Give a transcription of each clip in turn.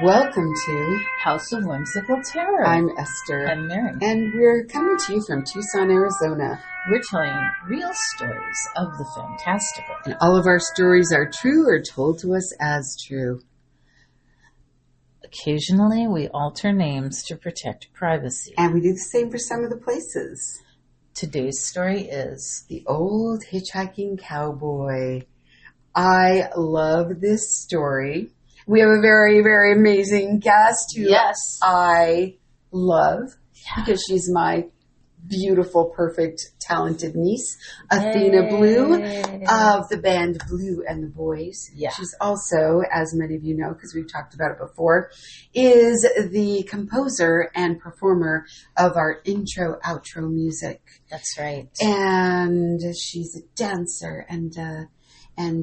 Welcome to House of Whimsical Terror. I'm Esther. I'm Mary. And we're coming to you from Tucson, Arizona. We're telling real stories of the fantastical. And all of our stories are true or told to us as true. Occasionally, we alter names to protect privacy. And we do the same for some of the places. Today's story is The Old Hitchhiking Cowboy. I love this story. We have a very, very amazing guest who I love because she's my beautiful, perfect, talented niece, Athena Blue of the band Blue and the Boiz. Yeah. She's also, as many of you know, because we've talked about it before, is the composer and performer of our intro, outro music. That's right. And she's a dancer and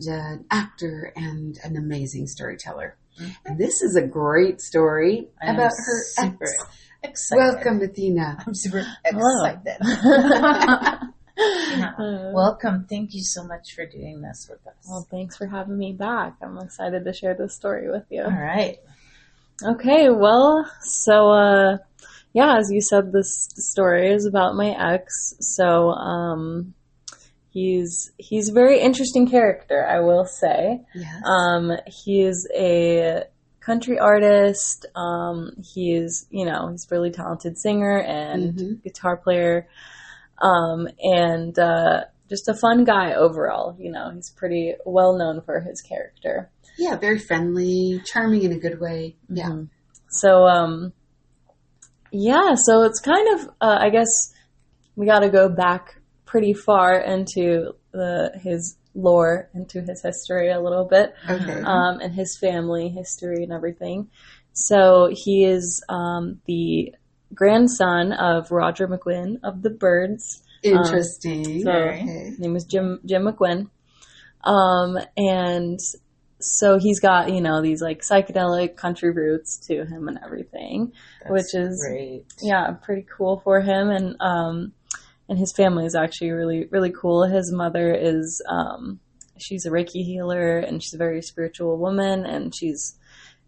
an actor and an amazing storyteller. Mm-hmm. And this is a great story about her ex. Excited. Welcome, Athena. I'm super excited. Welcome. Thank you so much for doing this with us. Well, thanks for having me back. I'm excited to share this story with you. All right. Okay, well, so, as you said, the story is about my ex. So, he's a very interesting character, I will say. Yes. He's a country artist. He's a really talented singer and guitar player. And just a fun guy overall. He's pretty well known for his character. Yeah, very friendly, charming in a good way. Yeah. Mm-hmm. So, so it's kind of, I guess we got to go back pretty far into his lore, into his history a little bit, and his family history and everything. So he is the grandson of Roger McGuinn of the Byrds. Interesting. His name was Jim McGuinn. And so he's got, these like psychedelic country roots to him and everything, which is great. Yeah, pretty cool for him. And his family is actually really, really cool. His mother is, she's a Reiki healer and she's a very spiritual woman, and she's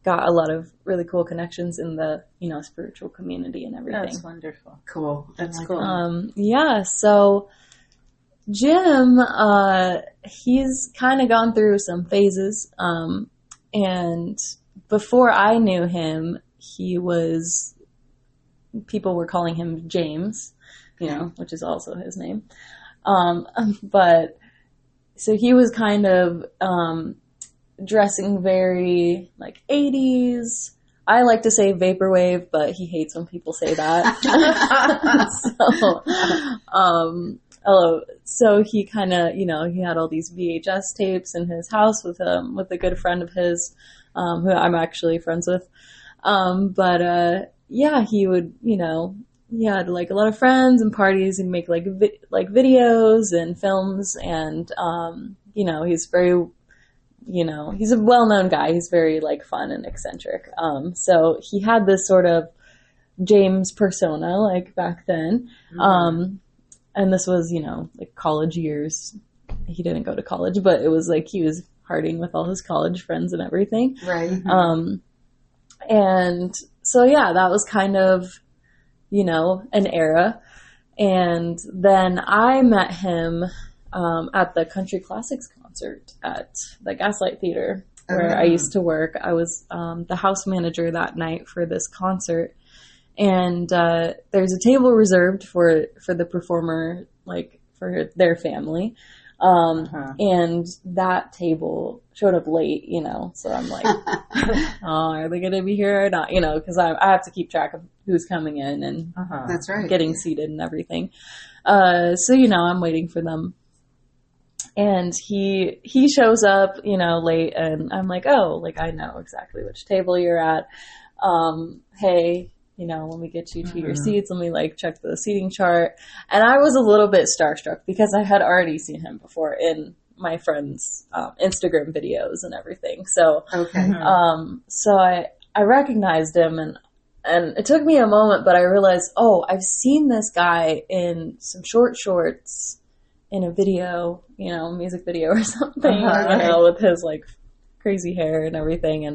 got a lot of really cool connections in the, spiritual community and everything. That's wonderful. Cool. That's cool. So Jim, he's kind of gone through some phases. And before I knew him, people were calling him James, which is also his name. But so he was kind of dressing very like 80s. I like to say vaporwave, but he hates when people say that. So he kind of, he had all these VHS tapes in his house with a good friend of his, who I'm actually friends with. He would, he had like a lot of friends and parties and make like videos and films, and he's very, he's a well-known guy. He's very like fun and eccentric. So he had this sort of James persona like back then. And this was, like college years. He didn't go to college, but it was like he was partying with all his college friends and everything. Right. And so that was kind of, an era. And then I met him at the Country Classics concert at the Gaslight Theater where I used to work. I was the house manager that night for this concert. And there's a table reserved for the performer, like for their family. And that table showed up late, so I'm like, are they going to be here or not? Because I have to keep track of who's coming in and That's right. getting seated and everything. So, I'm waiting for them. And he shows up, late, and I'm like, oh, like I know exactly which table you're at. Hey, let me get you to your seats. Let me like check the seating chart. And I was a little bit starstruck because I had already seen him before in my friends' Instagram videos and everything. So, so I recognized him, and it took me a moment, but I realized, I've seen this guy in some shorts in a video, music video or something, with his like crazy hair and everything.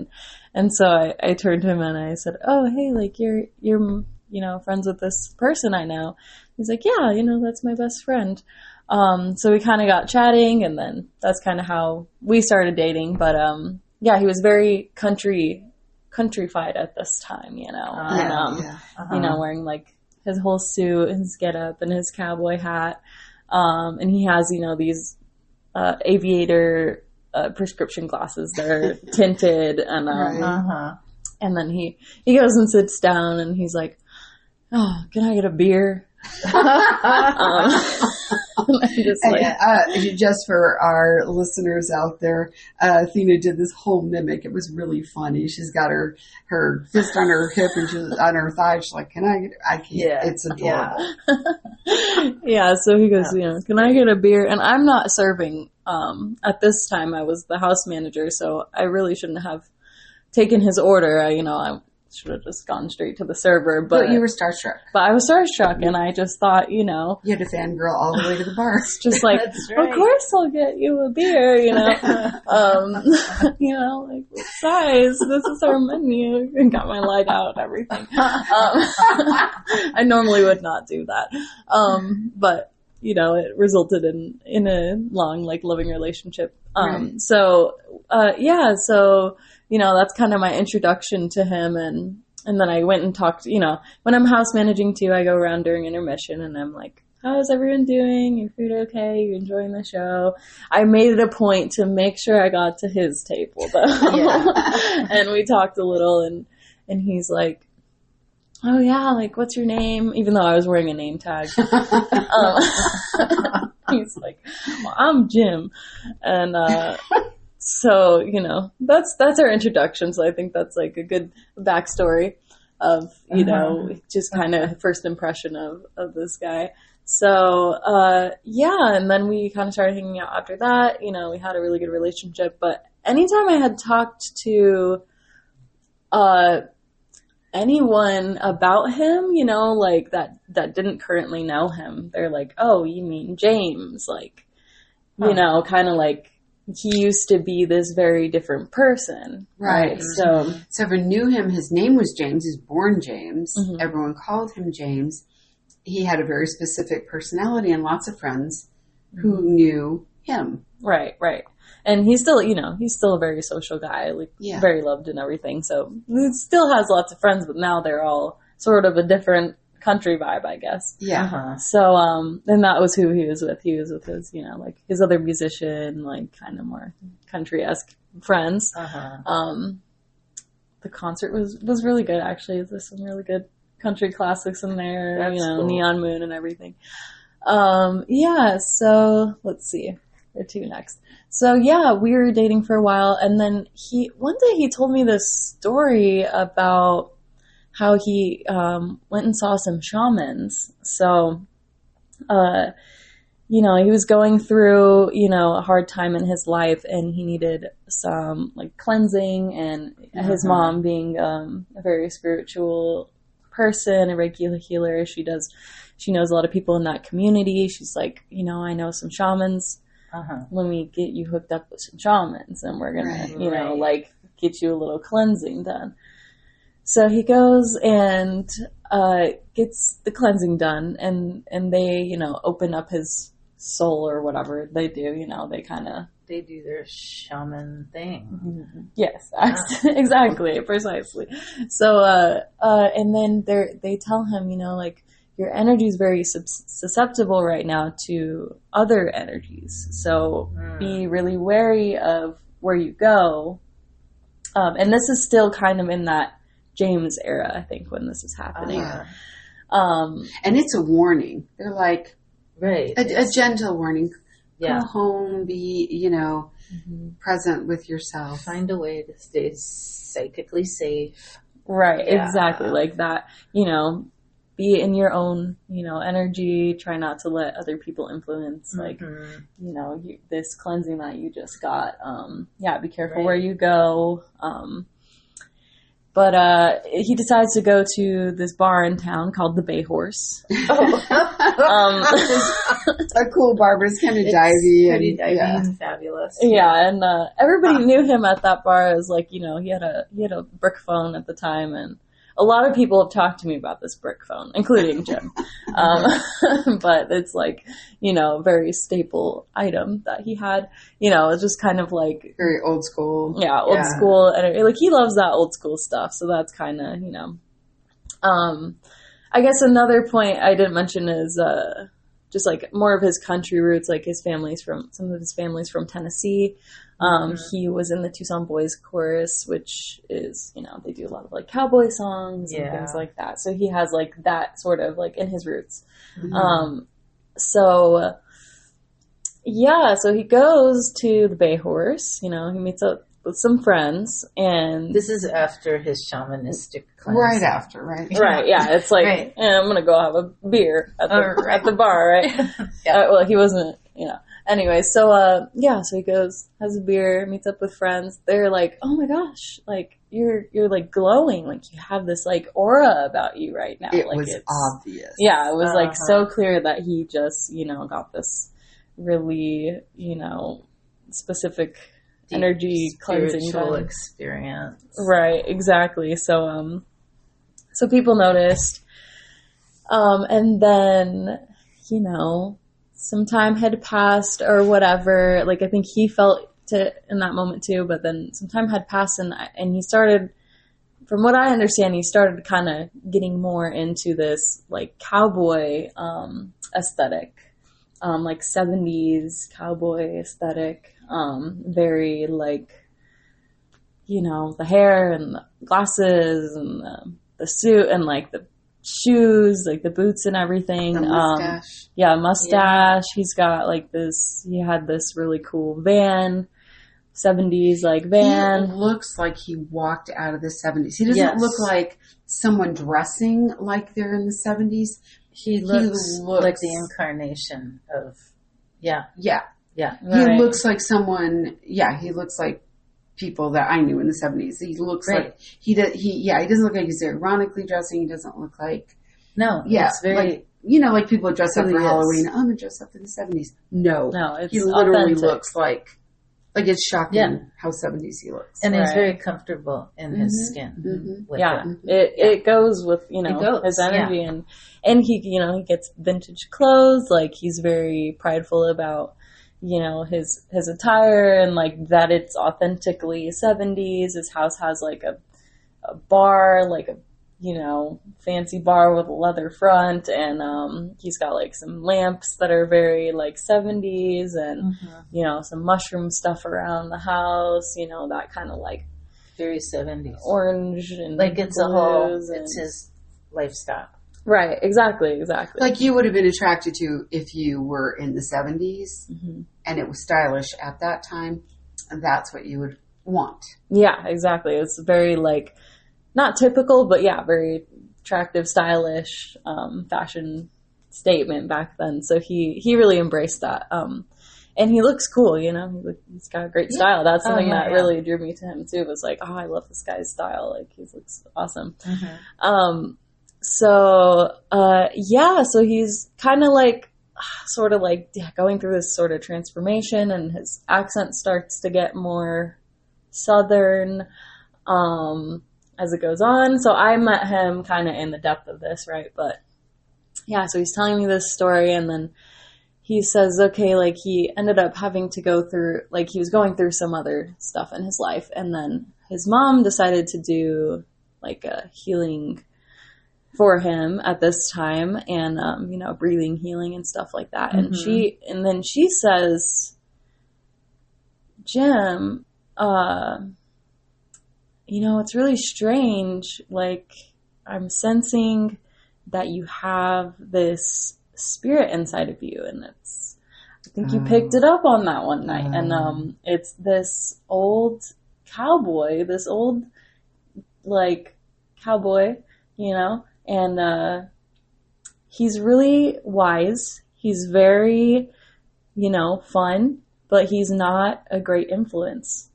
And so I turned to him and I said, oh, hey, like you're, you know, friends with this person I know. He's like, yeah, you know, that's my best friend. So we kind of got chatting, and then that's kind of how we started dating. But, yeah, he was very countrified at this time, you know, you know, wearing like his whole suit, his getup, and his cowboy hat. And he has, you know, these, aviator, prescription glasses that are tinted, and, and then he goes and sits down and he's like, oh, can I get a beer? Just for our listeners out there, Athena did this whole mimic. It was really funny. She's got her fist on her hip and she's on her thigh. She's like, "Can I get? I can't." Yeah. It's adorable. Yeah. So he goes, you know, "Can I get a beer?" And I'm not serving. At this time, I was the house manager, so I really shouldn't have taken his order. I should have just gone straight to the server, but you were starstruck. But I was starstruck, and I just thought, you know, you had to fangirl all the way to the bar. Just like, right. Of course I'll get you a beer, you know, you know, like what size? This is our menu, and got my light out and everything. I normally would not do that, but you know, it resulted in a long, like, loving relationship. Right. So, yeah, so, you know, that's kind of my introduction to him. And then I went and talked, you know, when I'm house managing too, I go around during intermission and I'm like, how's everyone doing? Your food okay? You enjoying the show? I made it a point to make sure I got to his table though. Yeah. And we talked a little, and he's like, oh yeah, like, what's your name? Even though I was wearing a name tag. He's like, well, I'm Jim. And, so, you know, that's our introduction. So I think that's like a good backstory of, you know, just kind of first impression of this guy. So, yeah. And then we kind of started hanging out after that. You know, we had a really good relationship, but anytime I had talked to, anyone about him, you know, like that didn't currently know him, they're like, oh, you mean James? Like, you know, kind of like he used to be this very different person. Right. So if you knew him, his name was James. He's born James. Mm-hmm. Everyone called him James. He had a very specific personality and lots of friends who knew him. Right. And he's still, you know, he's still a very social guy, like very loved and everything. So he still has lots of friends, but now they're all sort of a different country vibe, I guess. Yeah. So, and that was who he was with. He was with his, you know, like his other musician, like kind of more country-esque friends. The concert was really good, actually. There's some really good country classics in there. That's, you know, cool. Neon Moon and everything. Yeah. So let's see. Or two next. So yeah, we were dating for a while, and then one day he told me this story about how he went and saw some shamans. So, you know, he was going through, you know, a hard time in his life, and he needed some like cleansing, and his mom being a very spiritual person, a regular healer, she knows a lot of people in that community. She's like, you know, I know some shamans. Let me get you hooked up with some shamans, and we're gonna, you know, like get you a little cleansing done. So he goes and gets the cleansing done, and they, you know, open up his soul or whatever they do. You know, they do their shaman thing. Yes, exactly, precisely. So, and then they tell him, you know, like, your energy is very susceptible right now to other energies. So be really wary of where you go. And this is still kind of in that James era, I think, when this is happening. And it's a warning. They're like, a gentle warning. Go home, be, you know, present with yourself. Find a way to stay psychically safe. Right, exactly. Like that, you know, be in your own, you know, energy. Try not to let other people influence, like, you know, this cleansing that you just got. Be careful where you go. But he decides to go to this bar in town called the Bay Horse. It's a cool bar, but it's kind of divey. Pretty divey and fabulous. Yeah, and everybody knew him at that bar as like, he had a brick phone at the time, and a lot of people have talked to me about this brick phone, including Jim. But it's like, a very staple item that he had. It's just kind of like very old school. Yeah, old school. And like he loves that old school stuff. So that's kind of, I guess another point I didn't mention is just like more of his country roots. Like some of his family's from Tennessee. He was in the Tucson Boiz chorus, which is, they do a lot of like cowboy songs and things like that. So he has like that sort of like in his roots. So he goes to the Bay Horse, he meets up with some friends, and this is after his shamanistic cleanse. Right after, right? Right, yeah. It's like, I'm going to go have a beer at the bar, right? Well, he wasn't, Anyway, so he goes, has a beer, meets up with friends. They're like, oh my gosh, like you're like glowing, like you have this like aura about you right now. It like was obvious. Yeah, it was like so clear that he just, got this really, specific deep energy cleansing experience. Right, exactly. So people noticed. And then, some time had passed or whatever. Like, I think he felt it in that moment too, but then some time had passed and he started, from what I understand, he started kind of getting more into this like cowboy, aesthetic, like 70s cowboy aesthetic, very like, the hair and the glasses and the suit and like the shoes, like the boots and everything. The mustache. Mustache. Yeah. He's got like he had this really cool van, 70s like van. He looks like he walked out of the 70s. He doesn't look like someone dressing like they're in the 70s. He looks like the incarnation of, Yeah. Right. He looks like someone, he looks like people that I knew in the 70s. He looks like he doesn't look like he's ironically dressing. He doesn't look like it's very like people dress up for Halloween. I'm gonna dress up for the 70s. No, it's he literally authentic. looks like it's shocking how 70s he looks. And he's very comfortable in his skin. It goes with his energy and he he gets vintage clothes. Like he's very prideful about his attire and like that it's authentically 70s. His house has like a bar, like a fancy bar with a leather front, and he's got like some lamps that are very like 70s, and some mushroom stuff around the house, that kind of like very 70s orange and like it's it's his lifestyle. Right, exactly. Like you would have been attracted to if you were in the 70s and it was stylish at that time, and that's what you would want. Yeah, exactly. It's very like, not typical, but very attractive, stylish, fashion statement back then. So he really embraced that. And he looks cool, he's got a great style. That's something that really drew me to him too. It was like, oh, I love this guy's style. Like he looks awesome. So he's kind of like, sort of like going through this sort of transformation, and his accent starts to get more Southern, as it goes on. So I met him kind of in the depth of this, right? But so he's telling me this story, and then he says, okay, like he ended up having to go through, like he was going through some other stuff in his life, and then his mom decided to do like a healing for him at this time, and breathing healing and stuff like that. And then she says, Jim, it's really strange. Like I'm sensing that you have this spirit inside of you, and I think you picked it up on that one night. And it's this old cowboy, cowboy, and he's really wise. He's very, fun, but he's not a great influence.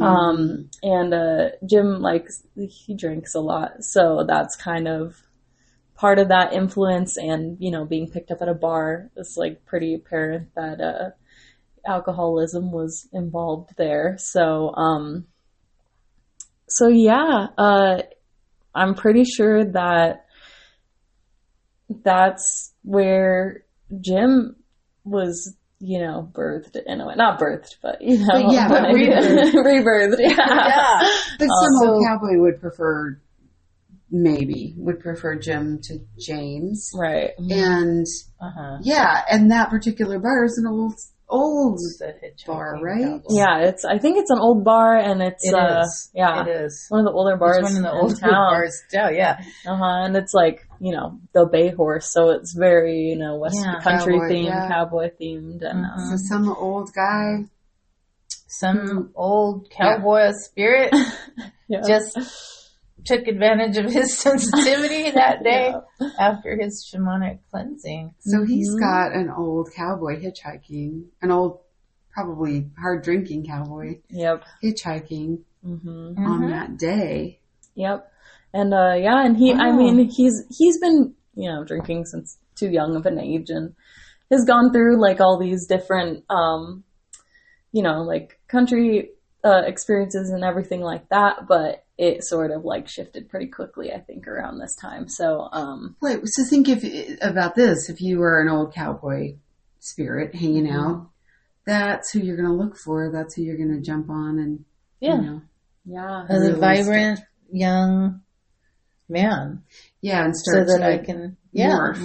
And Jim, like, he drinks a lot. So that's kind of part of that influence. And, you know, being picked up at a bar, it's like pretty apparent that alcoholism was involved there. So yeah, I'm pretty sure that that's where Jim was, you know, birthed in a way. Not birthed, but, you know. But yeah, but rebirthed. Yeah. Yeah. But some old cowboy would prefer Jim to James. Right. And, yeah, and that particular bar is an old bar, right? Cowboy. Yeah, I think it's an old bar, and it is. Yeah, it is one of the older bars. It's one of the older town. bars. Yeah. And it's like, you know, the Bay Horse, so it's very, you know, West country cowboy, themed, cowboy themed, and so some old guy, some old cowboy spirit just took advantage of his sensitivity that day after his shamanic cleansing. So he's got an old cowboy hitchhiking, an old, probably hard drinking cowboy. Yep. Hitchhiking on that day. Yep. And and he, I mean, he's been, you know, drinking since too young of an age, and has gone through like all these different, you know, like country experiences and everything like that, but it sort of like shifted pretty quickly, I think, around this time. So, wait, so think about this. If you were an old cowboy spirit hanging out, that's who you're going to look for. That's who you're going to jump on and, you know. Yeah. As a vibrant young man. Yeah, and start so that I can merge.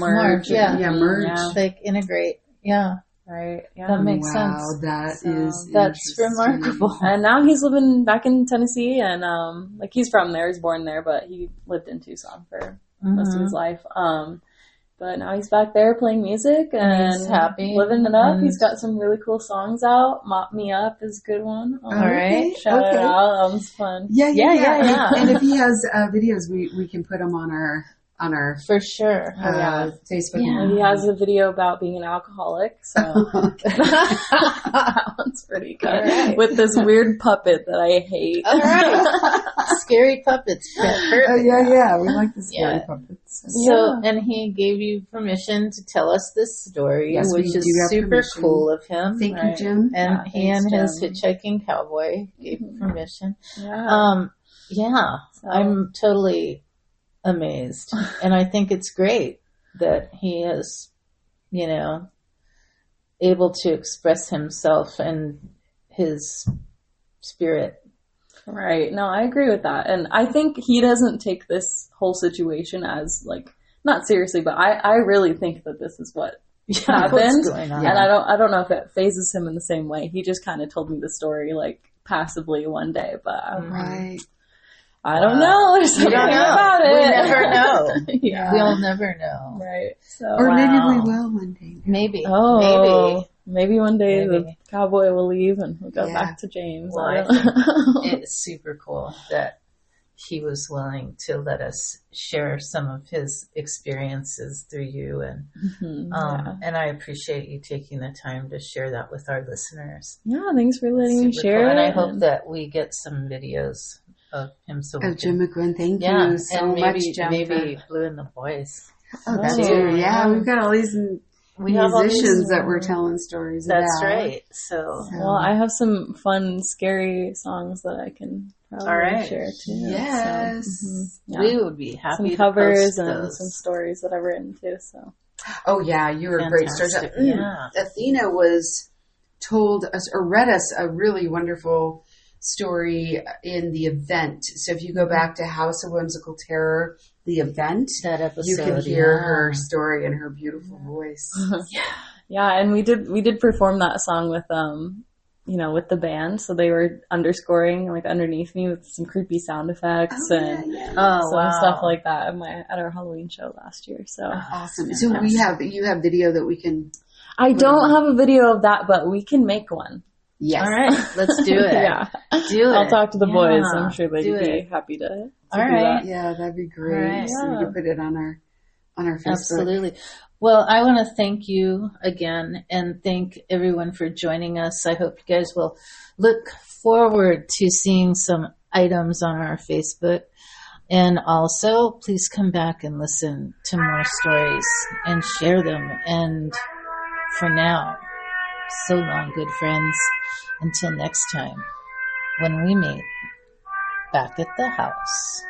Yeah, merge. Yeah. Like integrate. Yeah. Right. Yeah. That makes sense. Wow, that's remarkable. And now he's living back in Tennessee, and like he's from there, he's born there, but he lived in Tucson for most of his life. But now he's back there playing music and he's happy, living it up. He's got some really cool songs out. "Mop Me Up" is a good one. All right, shout it out. That was fun. Yeah. And if he has videos, we can put them on our for sure. Facebook. Yeah. He has a video about being an alcoholic, so that one's pretty good. Right. With this weird puppet that I hate. All right. Scary puppets. Yeah. We like the scary puppets. So, and he gave you permission to tell us this story, which is super cool of him. Thank you, Jim. And he and his Hitchhiking Cowboy gave you permission. Yeah. I'm totally amazed. And I think it's great that he is, you know, able to express himself and his spirit. Right. No, I agree with that. And I think he doesn't take this whole situation as like, not seriously, but I really think that this is what happened. Going on. And I don't know if it phases him in the same way. He just kind of told me the story like passively one day, but right. I don't know. There's something about it. We never know. Yeah. We'll never know. Right. So, or maybe we will one day. Maybe. Oh, maybe one day the cowboy will leave and we'll go back to James. Well, I think it's super cool that he was willing to let us share some of his experiences through you, and and I appreciate you taking the time to share that with our listeners. Yeah, thanks for letting me share. Cool. And I hope that we get some videos of him. Jim McGuinn, thank you so much, Jim. Maybe Blue and the Boiz. Oh, that's too. Yeah, we've got all these musicians that we're telling stories about. That's right. So, well, I have some fun, scary songs that I can probably share too. Yes, we would be happy. Some covers to post and those. some stories that I've written too. So, oh yeah, you were a great storyteller. Yeah, Athena told us or read us a really wonderful story in the event. So if you go back to House of Whimsical Terror, the event, that episode, you can hear her story in her beautiful voice. And we did perform that song with with the band. So they were underscoring like underneath me with some creepy sound effects stuff like that at our Halloween show last year. So awesome. So you have video that we can. I don't have a video of that, but we can make one. Yes. All right. Let's do it. Do it. I'll talk to the boys. I'm sure they'd be happy to All right. do that. Yeah, that'd be great. Right. So we can put it on our Facebook. Absolutely. Well, I want to thank you again and thank everyone for joining us. I hope you guys will look forward to seeing some items on our Facebook. And also, please come back and listen to more stories and share them. And for now, so long, good friends. Until next time, when we meet back at the house.